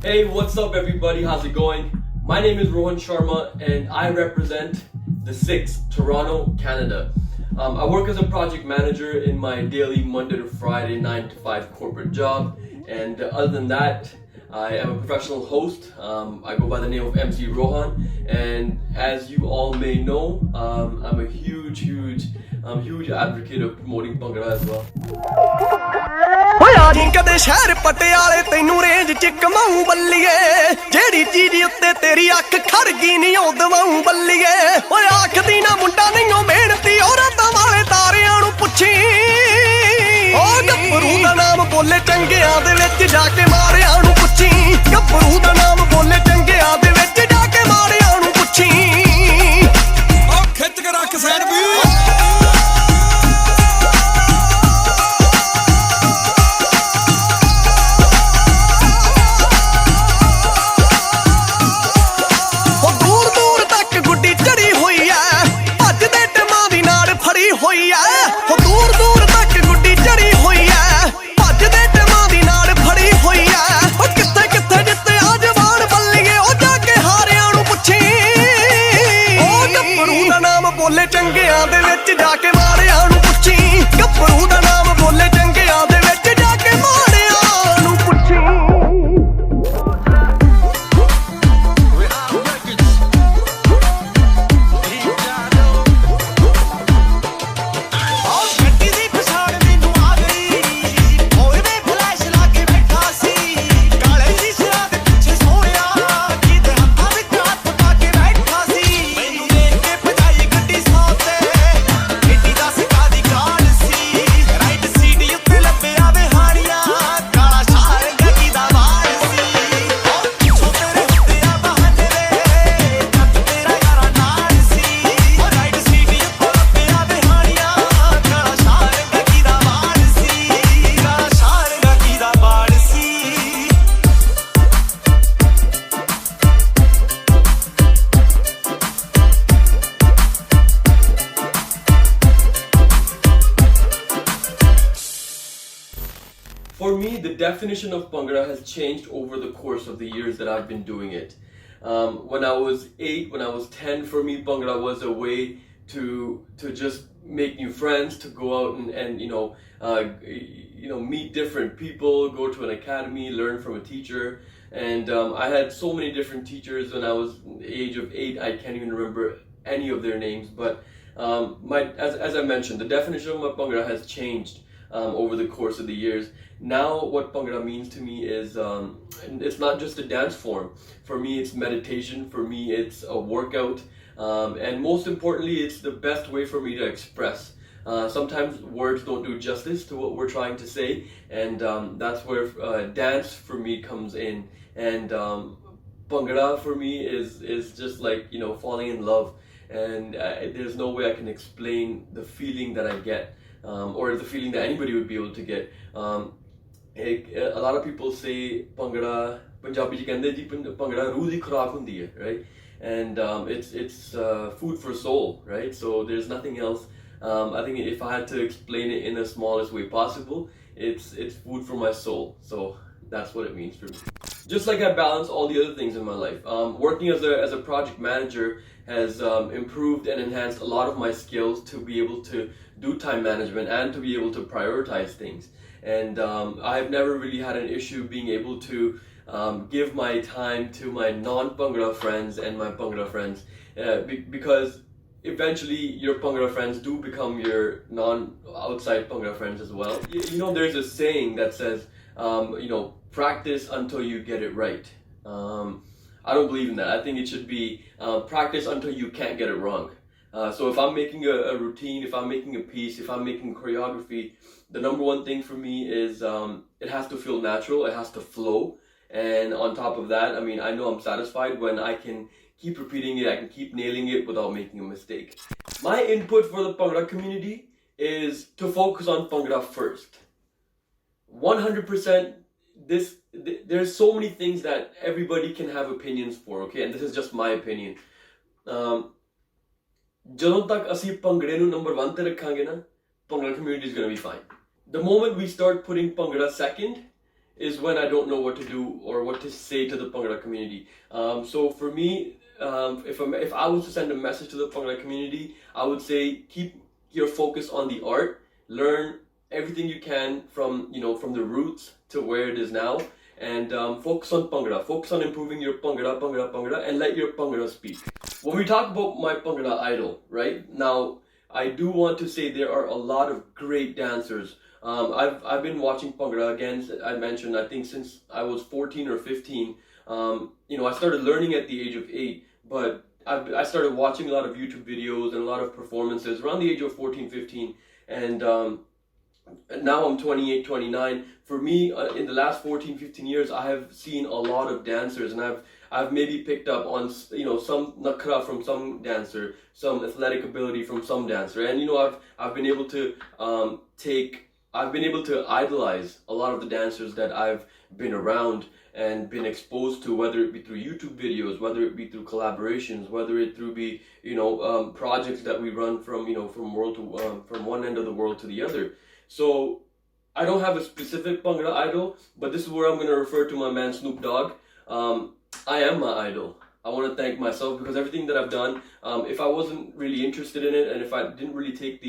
Hey, what's up everybody? How's it going? My name is Rohan Sharma and I represent the 6th, Toronto, Canada. I work as a project manager in my daily Monday to Friday 9 to 5 corporate job, and other than that, I am a professional host. I go by the name of Emcee Rohan, and as you all may know, I'm a huge advocate of promoting Bhangra as well. ਕਦੇ ਸ਼ਹਿਰ ਪਟਿਆਲੇ ਤੈਨੂੰ range ਚ ਕਮਾਉਂ ਬੱਲੀਏ ਜਿਹੜੀ ਚੀਜ਼ ਉੱਤੇ ਤੇਰੀ ਅੱਖ ਖੜ ਗਈ ਨਹੀਂ ਉਹ ਦਵਾਉਂ ਬੱਲੀਏ ਓਏ ਆਖਦੀ ਨਾ ਮੁੰਡਾ ਨਹੀਂ ਉਹ ਮਿਹਨਤੀ ਉਹ ਰਾਤਾਂ ਵਾਲੇ ਤਾਰਿਆਂ ਨੂੰ ਪੁੱਛੀ ਉਹ ਗੱਭਰੂ ਦਾ ਨਾਮ ਬੋਲੇ ਚੰਗਿਆਂ ਦੇ ਵਿੱਚ ਜਾ ਕੇ ਮਾਰਿਆਂ ਨੂੰ ਪੁੱਛੀ ਗੱਭਰੂ ਦਾ ਨਾਮ ਬੋਲੇ ਚੰਗਿਆਂ ਦੇ ਵਿੱਚ ਜਾ ਕੇ ਮਾਰਿਆਂ ਨੂੰ ਪੁੱਛੀ ਉਹ ਖਿੱਚ ਕੇ ਰੱਖ ਸੈਨ ਵੀ ਬੋਲੇ ਚੰਗਿਆਂ ਦੇ ਵਿੱਚ ਜਾ ਕੇ ਮਾਰਿਆਂ ਨੂੰ ਪੁੱਛੀ ਗੱਭਰੂ ਦਾ ਨਾਮ ਬੋਲੇ ਚੰਗਿਆਂ ਦੇ ਵਿੱਚ ਜਾ ਕੇ ਮਾਰਿਆਂ ਨੂੰ ਪੁੱਛੀ ਗੱਡੀ ਦੀ ਪਛਾੜ ਮੈਨੂੰ ਆ ਗਈ ਹੋਰ ਵੇ ਫਲੈਸ਼ ਲਾ ਕੇ ਬੈਠਾ ਸੀ ਕਾਲੇ ਦੀ ਸਿਰਾਂ ਦੇ ਪਿੱਛੇ ਸੋਹਣਿਆ ਕਿਤੇ ਹੱਥਾਂ ਵਿੱਚ ਹੱਥ ਪਾ ਕੇ ਬੈਠਾ ਸੀ ਮੈਨੂੰ ਦੇਖ ਕੇ ਭਜਾਈ ਗੱਡੀ ਸੌਤੇ ਗੱਡੀ ਦਾ ਸਿਕਾ ਦੀ ਕਾਲ ਸੀ ਰਾਈਟ ਸੀਟ ਉੱਤੇ ਲੱਭਿਆ ਵਿਹਾੜੀਆਂ ਕਾਲਾ ਸ਼ਾਰ ਗੱਡੀ ਦਾ ਵਾਰ ਸੀ ਪਿੱਛੋਂ ਤੇਰੇ ਹੁੰਦੇ ਆ ਬਹਾਨੇ ਵੇ ਜੱਟ ਤੇਰਾ ਯਾਰਾ ਨਾਲ ਸੀ ਰਾਈਟ ਸੀਟ ਉੱਤੇ ਲੱਭਿਆ ਵਿਹਾੜੀਆਂ ਕਾਲਾ ਸ਼ਾਰ ਗੱਡੀ ਦਾ ਵਾਰ ਸੀ ਕਾਲਾ ਸ਼ਾਰ ਗੱਡੀ ਦਾ ਵਾਰ ਸੀ For me, the definition of Bhangra has changed over the course of the years that I've been doing it. When I was 8, when I was 10, for me, Bhangra was a way to just make new friends, to go out and meet different people, go to an academy, learn from a teacher. And I had so many different teachers when I was the age of 8. I can't even remember any of their names. But as I mentioned, the definition of Bhangra has changed over the course of the years. Now what Bhangra means to me is it's not just a dance form. For me, it's meditation. For me, it's a workout. And most importantly, it's the best way for me to express. Sometimes words don't do justice to what we're trying to say, and that's where dance for me comes in. And Bhangra for me is just like, falling in love. And there's no way I can explain the feeling that I get. Or the feeling that anybody would be able to get. A lot of people say Bhangra, Punjabi ji kehndे ji Bhangra रूह दी खुराक हुंदी है, right? And it's food for soul, right? So there's nothing else. I think if I had to explain it in the smallest way possible, it's food for my soul. So that's what it means for me. Just like I balance all the other things in my life, working as a project manager has improved and enhanced a lot of my skills to be able to do time management and to be able to prioritize things. And I've never really had an issue being able to give my time to my non-Bhangra friends and my Bhangra friends, because eventually your Bhangra friends do become your outside Bhangra friends as well. There's a saying that says, practice until you get it right. I don't believe in that. I think it should be practice until you can't get it wrong. So if I'm making a routine, if I'm making a piece, if I'm making choreography, the number one thing for me is it has to feel natural, it has to flow. And on top of that, I know I'm satisfied when I can keep repeating it, I can keep nailing it without making a mistake. My input for the Bhangra community is to focus on Bhangra first. 100%, there's so many things that everybody can have opinions for, okay? And this is just my opinion. ਜਦੋਂ ਤੱਕ ਅਸੀਂ ਭੰਗੜੇ ਨੂੰ number 1 ਤੇ ਰੱਖਾਂਗੇ ਨਾ, Bhangra community is going to be fine. The moment we start putting Bhangra second, is when I don't know what to do or what to say to the Bhangra community. So for me, if I was to send a message to the Bhangra community, I would say keep your focus on the art, learn everything you can from from the roots to where it is now, and focus on Bhangra, focus on improving your Bhangra, and let your Bhangra speak. When we talk about my Bhangra idol, right now, I do want to say there are a lot of great dancers. I've been watching Bhangra again. I mentioned, I think since I was 14 or 15. I started learning at the age of 8, but I started watching a lot of YouTube videos and a lot of performances around the age of 14, 15, and now I'm 28, 29. For me, in the last 14, 15 years, I have seen a lot of dancers, and I've maybe picked up on some nakra from some dancer, some athletic ability from some dancer, and I've been able to I've been able to idolize a lot of the dancers that I've been around and been exposed to, whether it be through YouTube videos, whether it be through collaborations, whether it through be projects that we run from from one end of the world to the other. So I don't have a specific Bhangra idol, but this is where I'm going to refer to my man Snoop Dogg. I am my idol. I want to thank myself because everything that I've done, if I wasn't really interested in it, and if I didn't really take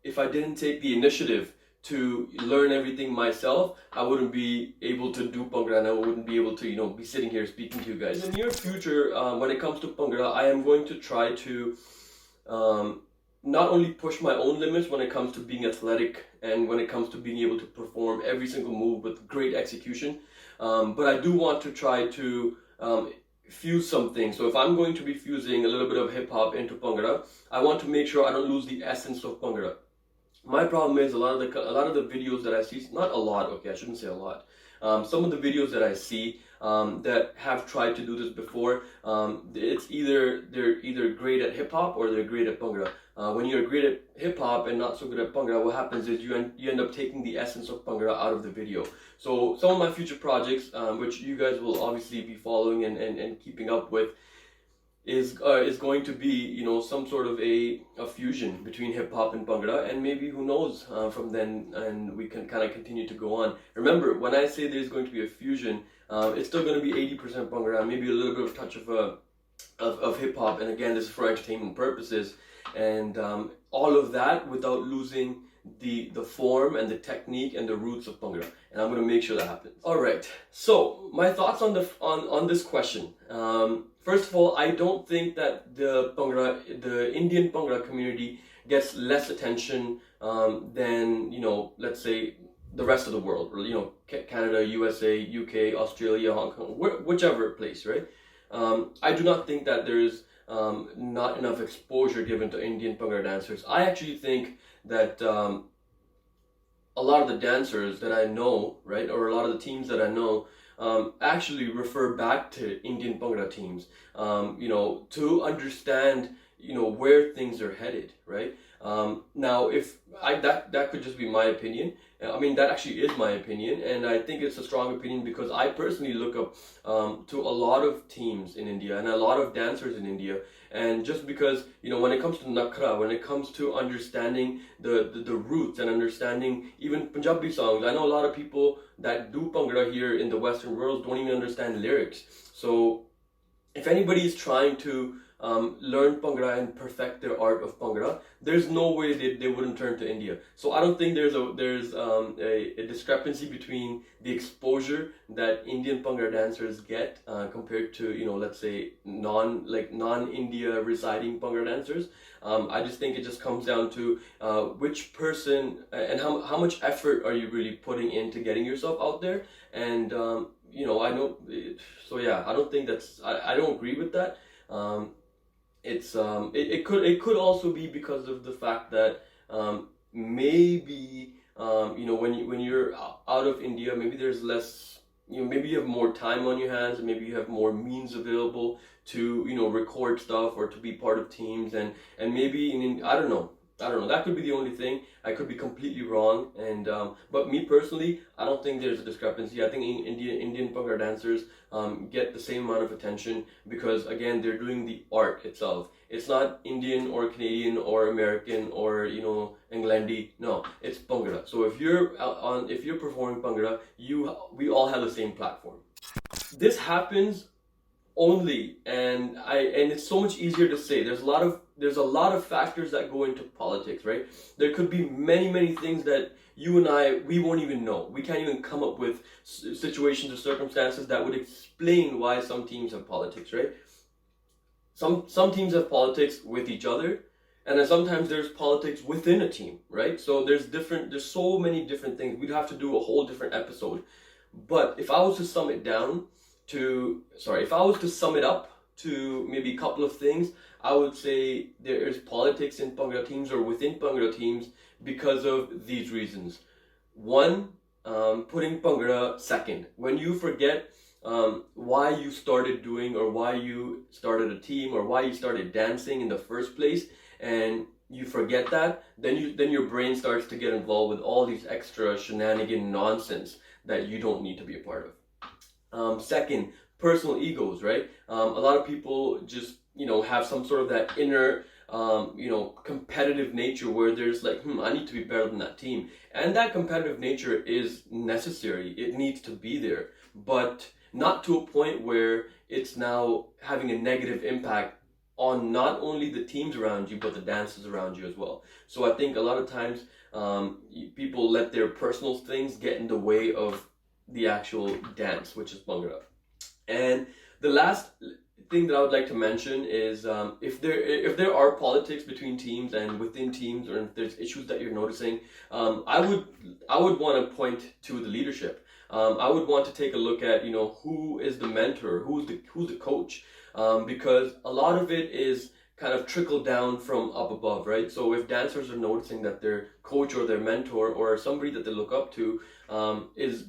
if I didn't take the initiative to learn everything myself, I wouldn't be able to do Bhangra, and I wouldn't be able to be sitting here speaking to you guys. In the near future, when it comes to Bhangra, I am going to try to not only push my own limits when it comes to being athletic and when it comes to being able to perform every single move with great execution, but I do want to try to fuse something. So if I'm going to be fusing a little bit of hip hop into Bhangra, I want to make sure I don't lose the essence of Bhangra. My problem is a lot of the videos that I see, not a lot, okay, I shouldn't say a lot. Some of the videos that I see that have tried to do this before, they're either great at hip hop or they're great at Bhangra. When you're great at hip hop and not so good at Bhangra, what happens is you end up taking the essence of Bhangra out of the video. So some of my future projects, which you guys will obviously be following and keeping up with, is going to be some sort of a fusion between hip hop and Bhangra, and maybe who knows from then, and we can kind of continue to go on. Remember, when I say there's going to be a fusion, it's still going to be 80% Bhangra, maybe a little bit of touch of hip hop, and again, this is for entertainment purposes, and all of that without losing the form and the technique and the roots of Bhangra, and I'm going to make sure that happens. All right, so my thoughts on this question. First of all, I don't think that the Indian Bhangra community gets less attention than let's say the rest of the world, or Canada, USA, UK, Australia, Hong Kong, whichever place, right? I do not think that there's not enough exposure given to Indian Bhangra dancers. I actually think that a lot of the dancers that I know, right, or a lot of the teams that I know, actually refer back to Indian Bhangra teams, to understand, where things are headed, right? Now, that could just be my opinion. I mean, that actually is my opinion, and I think it's a strong opinion because I personally look up to a lot of teams in India and a lot of dancers in India. And just because, when it comes to nakra, when it comes to understanding the roots and understanding even Punjabi songs, I know a lot of people that do Bhangra here in the Western world don't even understand lyrics. So if anybody is trying to learn Bhangra and perfect their art of Bhangra, there's no way they wouldn't turn to India. So I don't think there's a discrepancy between the exposure that Indian Bhangra dancers get compared to let's say non-India residing Bhangra dancers. I just think it just comes down to which person and how much effort are you really putting into getting yourself out there. And I know, so yeah, I don't think I don't agree with that. It could also be because of the fact that maybe when you're out of India, maybe there's less, maybe you have more time on your hands, and maybe you have more means available to record stuff or to be part of teams, and maybe I don't know, that could be the only thing. I could be completely wrong, and but me personally, I don't think there's a discrepancy. I think Indian Bhangra dancers get the same amount of attention because again, they're doing the art itself. It's not Indian or Canadian or American or England. No, it's Bhangra. So if you're performing Bhangra, we all have the same platform. This happens only, and it's so much easier to say. There's a lot of factors that go into politics, right? There could be many things that you and we won't even know. We can't even come up with situations or circumstances that would explain why some teams have politics, right? Some teams have politics with each other, and then sometimes there's politics within a team, right? So there's so many different things. We'd have to do a whole different episode. But if I was to sum it up to maybe a couple of things, I would say there is politics in Bhangra teams or within Bhangra teams because of these reasons. One, putting Bhangra second. When you forget why you started doing, or why you started a team, or why you started dancing in the first place, and you forget that, then your brain starts to get involved with all these extra shenanigan nonsense that you don't need to be a part of. Second, personal egos, right? A lot of people just, have some sort of that inner, competitive nature where there's like, I need to be better than that team. And that competitive nature is necessary. It needs to be there, but not to a point where it's now having a negative impact on not only the teams around you, but the dancers around you as well. So I think a lot of times people let their personal things get in the way of the actual dance, which is Bhangra. And the last thing that I would like to mention is if there are politics between teams and within teams, or if there's issues that you're noticing, I would want to point to the leadership. I would want to take a look at who is the mentor, who's the coach, because a lot of it is kind of trickled down from up above, right? So if dancers are noticing that their coach or their mentor or somebody that they look up to is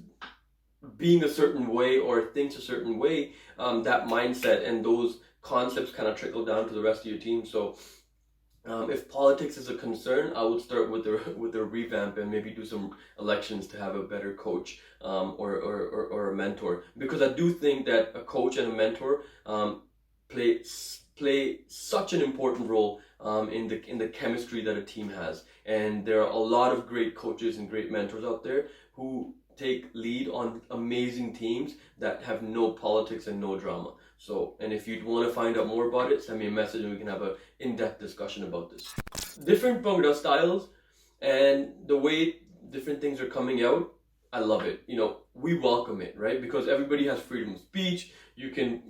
being a certain way or thinks a certain way, that mindset and those concepts kind of trickle down to the rest of your team. So if politics is a concern, I would start with the revamp and maybe do some elections to have a better coach or a mentor, because I do think that a coach and a mentor play such an important role in the chemistry that a team has. And there are a lot of great coaches and great mentors out there who take lead on amazing teams that have no politics and no drama. So, and if you'd want to find out more about it, send me a message and we can have an in-depth discussion about this. Different Bhangra styles and the way different things are coming out, I love it. We welcome it, right? Because everybody has freedom of speech. You can,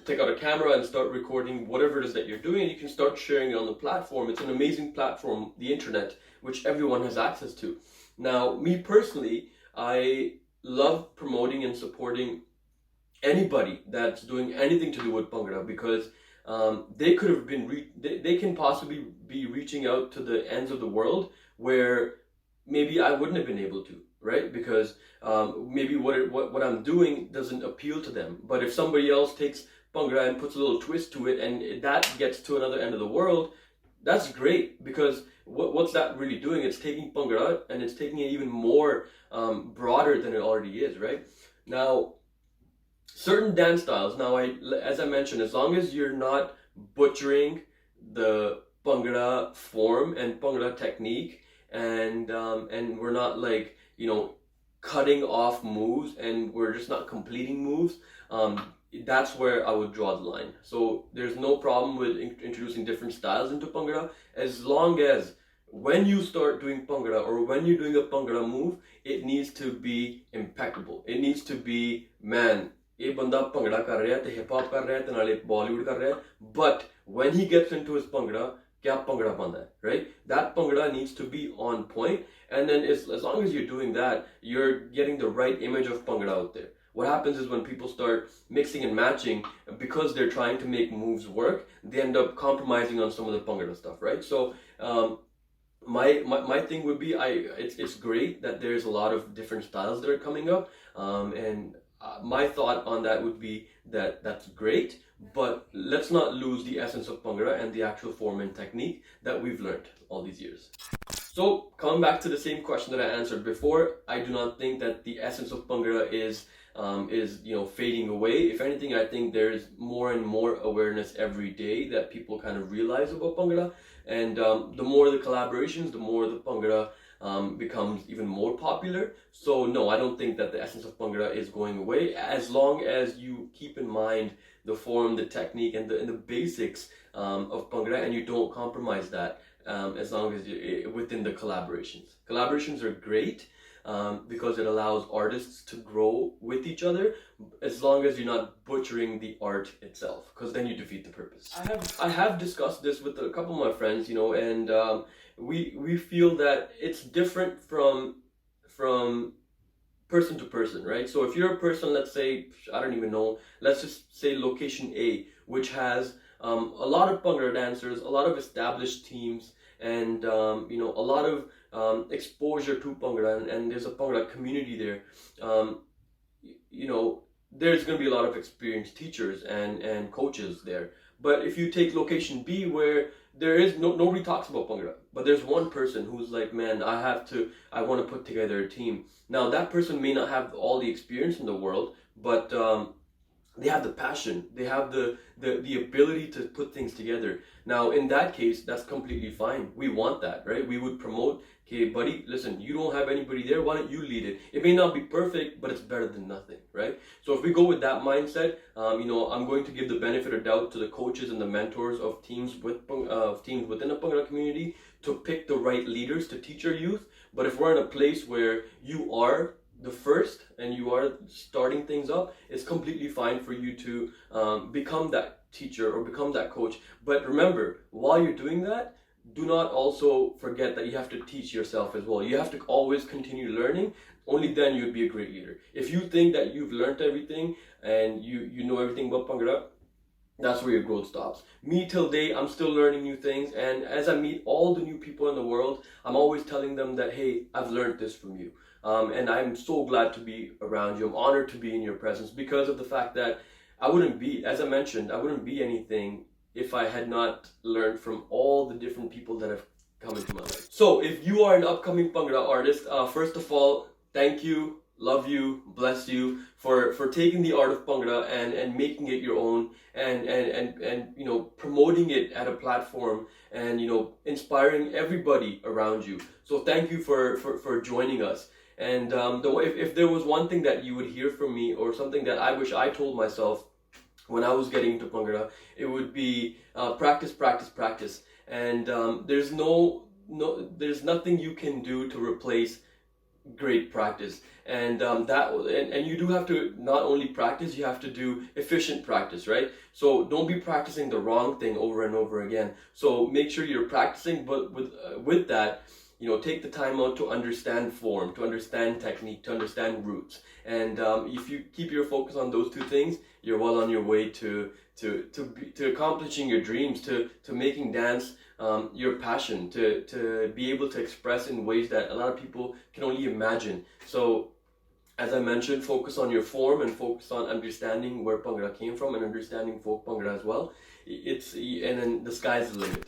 take out a camera and start recording whatever it is that you're doing, and you can start sharing it on the platform. It's an amazing platform, the internet, which everyone has access to. Now, me personally, I love promoting and supporting anybody that's doing anything to do with Bhangra, because they could have been they can possibly be reaching out to the ends of the world where maybe I wouldn't have been able to, right? Because maybe what I'm doing doesn't appeal to them. But if somebody else takes Bhangra and puts a little twist to it, and that gets to another end of the world, that's great, because what's that really doing? It's taking Bhangra and it's taking it even more broader than it already is, right? Now, certain dance styles, as I mentioned, as long as you're not butchering the Bhangra form and Bhangra technique, and we're not like, cutting off moves and we're just not completing moves, that's where I would draw the line. So there's no problem with introducing different styles into Bhangra, as long as when you start doing Bhangra or when you're doing a Bhangra move, it needs to be impeccable. It needs to be, man, ये बंदा Bhangra कर रहा है, hip hop कर रहा है, नाले Bollywood कर रहा है, but when he gets into his Bhangra, क्या Bhangra पांदा है, right? That Bhangra needs to be on point, and then as long as you're doing that, you're getting the right image of Bhangra out there. What happens is when people start mixing and matching, because they're trying to make moves work, they end up compromising on some of the Bhangra stuff, right? So my thing would be, it's great that there's a lot of different styles that are coming up, and my thought on that would be that's great, but let's not lose the essence of Bhangra and the actual form and technique that we've learned all these years. So coming back to the same question that I answered before, I do not think that the essence of Bhangra is fading away. If anything, I think there's more and more awareness every day that people kind of realize about Bhangra. And the more the collaborations, the more the Bhangra becomes even more popular. So no, I don't think that the essence of Bhangra is going away, as long as you keep in mind the form, the technique, and the basics of Bhangra, and you don't compromise that, as long as you within the collaborations. Collaborations are great because it allows artists to grow with each other, as long as you're not butchering the art itself, because then you defeat the purpose. I have discussed this with a couple of my friends, you know, and we feel that it's different from person to person, right? So if you're a person, let's say, I don't even know, let's just say location A, which has a lot of Bhangra dancers, a lot of established teams, and you know, a lot of exposure to Bhangra, and there's a Bhangra community there. You know, there's going to be a lot of experienced teachers and coaches there. But if you take location B, where there is nobody talks about Bhangra, but there's one person who's like, man, I want to put together a team. Now that person may not have all the experience in the world, but they have the passion, they have the ability to put things together. Now in that case, that's completely fine. We want that, right? We would promote, okay buddy, listen, you don't have anybody there, why don't you lead it? It may not be perfect, but it's better than nothing, right? So if we go with that mindset, you know, I'm going to give the benefit of doubt to the coaches and the mentors of teams within a Bhangra community to pick the right leaders to teach our youth. But if we're in a place where you are the first and you are starting things up, it's completely fine for you to become that teacher or become that coach. But remember, while you're doing that, do not also forget that you have to teach yourself as well. You have to always continue learning. Only then you'd be a great leader. If you think that you've learned everything and you know everything about Bhangra, that's where your growth stops. Me, till date, I'm still learning new things, and as I meet all the new people in the world, I'm always telling them that, hey, I've learned this from you. And I'm so glad to be around you. I'm honored to be in your presence, because of the fact that I wouldn't be, as I mentioned, I wouldn't be anything if I had not learned from all the different people that have come into my life. So if you are an upcoming Bhangra artist, first of all, thank you, love you, bless you for taking the art of Bhangra and making it your own, and you know, promoting it at a platform, and you know, inspiring everybody around you. So thank you for joining us. And if there was one thing that you would hear from me, or something that I wish I told myself when I was getting into Bhangra, it would be practice, practice, practice. And there's nothing you can do to replace great practice. And and you do have to not only practice, you have to do efficient practice, right? So don't be practicing the wrong thing over and over again. So make sure you're practicing, but with that, you know, take the time out to understand form, to understand technique, to understand roots. And if you keep your focus on those two things, you're well on your way to accomplishing your dreams, to making dance your passion, to be able to express in ways that a lot of people can only imagine. So as I mentioned, focus on your form and focus on understanding where Bhangra came from and understanding folk Bhangra as well. And then the sky's the limit.